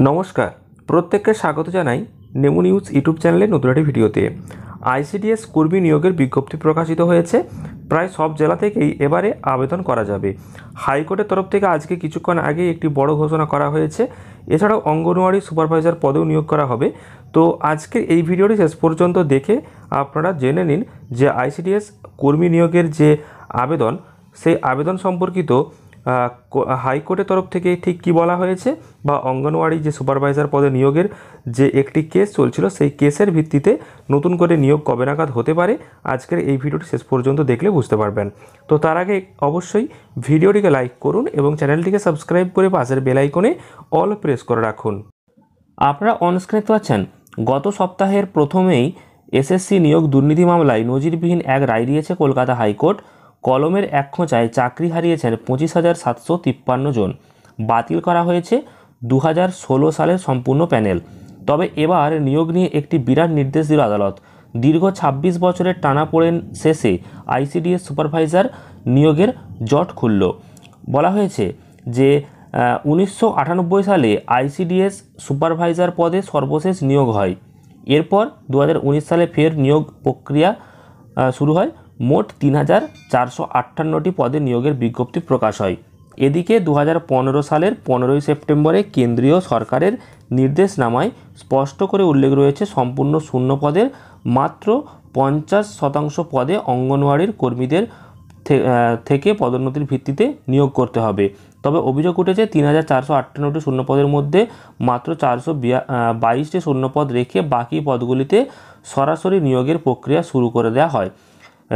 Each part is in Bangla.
নমস্কার, প্রত্যেককে স্বাগত জানাই নেমু নিউজ ইউটিউব চ্যানেলের নতুন একটি ভিডিওতে। আইসিডিএস কর্মী নিয়োগের বিজ্ঞপ্তি প্রকাশিত হয়েছে। প্রায় সব জেলা থেকেই এবারে আবেদন করা যাবে। হাইকোর্টের তরফ থেকে আজকে কিছুক্ষণ আগে একটি বড় ঘোষণা করা হয়েছে। এছাড়াও অঙ্গনওয়াড়ি সুপারভাইজার পদেও নিয়োগ করা হবে। তো আজকের এই ভিডিওটি শেষ পর্যন্ত দেখে আপনারা জেনে নিন যে আইসিডিএস কর্মী নিয়োগের যে আবেদন, সেই আবেদন সম্পর্কিত হাইকোর্টের তরফ থেকে ঠিক কী বলা হয়েছে, বা অঙ্গনওয়াড়ি যে সুপারভাইজার পদে নিয়োগের যে একটি কেস চলছিল সেই কেসের ভিত্তিতে নতুন করে নিয়োগ কবে নাগাদ হতে পারে, আজকের এই ভিডিওটি শেষ পর্যন্ত দেখলে বুঝতে পারবেন। তো তার আগে অবশ্যই ভিডিওটিকে লাইক করুন এবং চ্যানেলটিকে সাবস্ক্রাইব করে পাশের বেল আইকনে অল প্রেস করে রাখুন। আপনারা অনস্ক্রিনে পাচ্ছেন গত সপ্তাহের প্রথমেই এসএসসি নিয়োগ দুর্নীতি মামলায় নজিরবিহীন এক রায় দিয়েছে কলকাতা হাইকোর্ট। কলমের এক খোঁচায় চাকরি হারিয়েছেন 25,753 জন। বাতিল করা হয়েছে 2016 সালের সম্পূর্ণ প্যানেল। তবে এবার নিয়োগ নিয়ে একটি বিরাট নির্দেশ দিল আদালত। দীর্ঘ 26 বছরের টানাপোড়েন শেষে আইসিডিএস সুপারভাইজার নিয়োগের জট খুলল। বলা হয়েছে যে 1998 সালে আইসিডিএস সুপারভাইজার পদে সর্বশেষ নিয়োগ হয়। এরপর 2019 সালে ফের নিয়োগ প্রক্রিয়া শুরু হয়। মোট 3,458টি পদে নিয়োগের বিজ্ঞপ্তি প্রকাশ হয়। এদিকে 2015 সালের 15ই সেপ্টেম্বরে কেন্দ্রীয় সরকারের নির্দেশনামায় স্পষ্ট করে উল্লেখ রয়েছে সম্পূর্ণ শূন্য পদের মাত্র 50% পদে অঙ্গনওয়াড়ির কর্মীদের থেকে পদোন্নতির ভিত্তিতে নিয়োগ করতে হবে। তবে অভিযোগ উঠেছে 3,458টি শূন্য পদের মধ্যে মাত্র 422টি শূন্যপদ রেখে বাকি পদগুলিতে সরাসরি নিয়োগের প্রক্রিয়া শুরু করে দেওয়া হয়।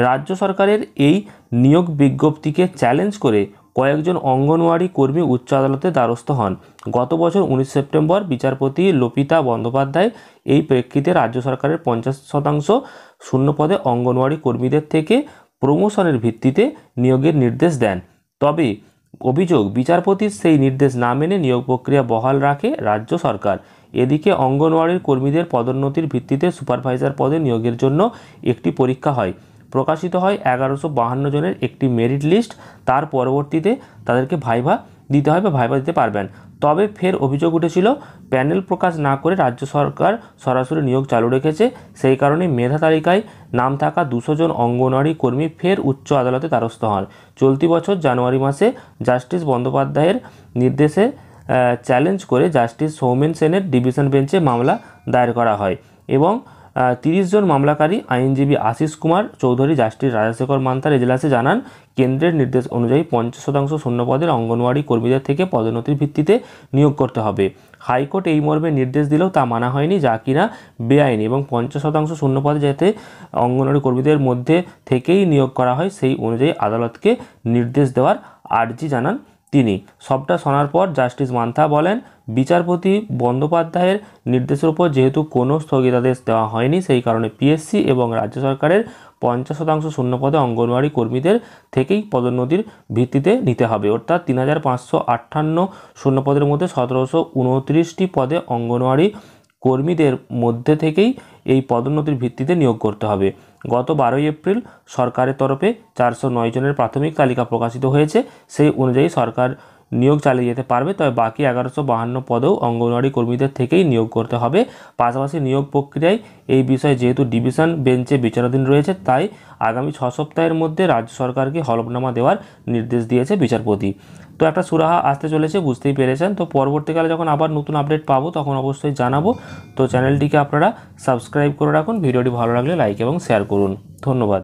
রাজ্য সরকারের এই নিয়োগ বিজ্ঞপ্তিকে চ্যালেঞ্জ করে কয়েকজন অঙ্গনওয়াড়ি কর্মী উচ্চ আদালতে দ্বারস্থ হন। গত বছর 19 সেপ্টেম্বর বিচারপতি লোপিতা বন্দ্যোপাধ্যায় এই প্রেক্ষিতে রাজ্য সরকারের 50% শূন্যপদে অঙ্গনওয়াড়ি কর্মীদের থেকে প্রমোশনের ভিত্তিতে নিয়োগের নির্দেশ দেন। তবে অভিযোগ, বিচারপতির সেই নির্দেশ না মেনে নিয়োগ প্রক্রিয়া বহাল রাখে রাজ্য সরকার। এদিকে অঙ্গনওয়াড়ির কর্মীদের পদোন্নতির ভিত্তিতে সুপারভাইজার পদে নিয়োগের জন্য একটি পরীক্ষা হয়। প্রকাশিত হয় 1152 জনের একটি মেরিট লিস্ট। তার পরবর্তীতে তাদেরকে ভাইভা দিতে হয় বা ভাইভা দিতে পারবেন। তবে ফের অভিযোগ উঠেছিল প্যানেল প্রকাশ না করে রাজ্য সরকার সরাসরি নিয়োগ চালু রেখেছে। সেই কারণে মেধা তালিকায় নাম থাকা 200 জন অঙ্গনওয়াড়ি কর্মী ফের উচ্চ আদালতে দ্বারস্থ হন। চলতি বছর জানুয়ারি মাসে জাস্টিস বন্দ্যোপাধ্যায়ের নির্দেশে চ্যালেঞ্জ করে জাস্টিস সৌমেন সেনের ডিভিশন বেঞ্চে মামলা দায়ের করা হয় এবং 30 জন মামলাকারী আইনজীবী আশিস কুমার চৌধুরী জাস্টিস রাজাশেখর মান্তার এজলাসে জানান, কেন্দ্রের নির্দেশ অনুযায়ী 50% শূন্যপদের অঙ্গনওয়াড়ি কর্মীদের থেকে পদোন্নতির ভিত্তিতে নিয়োগ করতে হবে। হাইকোর্ট এই মর্মে নির্দেশ দিলেও তা মানা হয়নি, যা কিনা বেআইনি, এবং 50% শূন্যপদে যাতে অঙ্গনওয়াড়ি কর্মীদের মধ্যে থেকেই নিয়োগ করা হয় সেই অনুযায়ী আদালতকে নির্দেশ দেওয়ার আর্জি জানান তিনি। সবটা শোনার পর জাস্টিস মান্থা বলেন, বিচারপতি বন্দ্যোপাধ্যায়ের নির্দেশের উপর যেহেতু কোনো স্থগিতাদেশ দেওয়া হয়নি, সেই কারণে পিএসসি এবং রাজ্য সরকারের 50% শূন্যপদে অঙ্গনওয়াড়ি কর্মীদের থেকেই পদোন্নতির ভিত্তিতে নিতে হবে। অর্থাৎ 3,558 শূন্যপদের মধ্যে 1,729টি পদে অঙ্গনওয়াড়ি কর্মীদের মধ্যে থেকেই এই পদোন্নতির ভিত্তিতে নিয়োগ করতে হবে। গত 12ই এপ্রিল সরকারের তরফে 409 জনের প্রাথমিক তালিকা প্রকাশিত হয়েছে। সেই অনুযায়ী সরকার নিয়োগ চালিয়ে যেতে পারবে। তবে বাকি 1152 পদেও অঙ্গনওয়াড়ি কর্মীদের থেকেই নিয়োগ করতে হবে। পাশাপাশি নিয়োগ প্রক্রিয়ায় এই বিষয়ে যেহেতু ডিভিশন বেঞ্চে বিচারাধীন রয়েছে, তাই আগামী 6 সপ্তাহের মধ্যে রাজ্য সরকারকে হলফনামা দেওয়ার নির্দেশ দিয়েছে বিচারপতি। তো একটা সুরাহা আসতে চলেছে, বুঝতেই পেরেছেন। তো পরবর্তীকালে যখন আবার নতুন আপডেট পাবো তখন অবশ্যই জানাবো। তো চ্যানেলটিকে আপনারা সাবস্ক্রাইব করে রাখুন। ভিডিওটি ভালো লাগলে লাইক এবং শেয়ার করুন। ধন্যবাদ।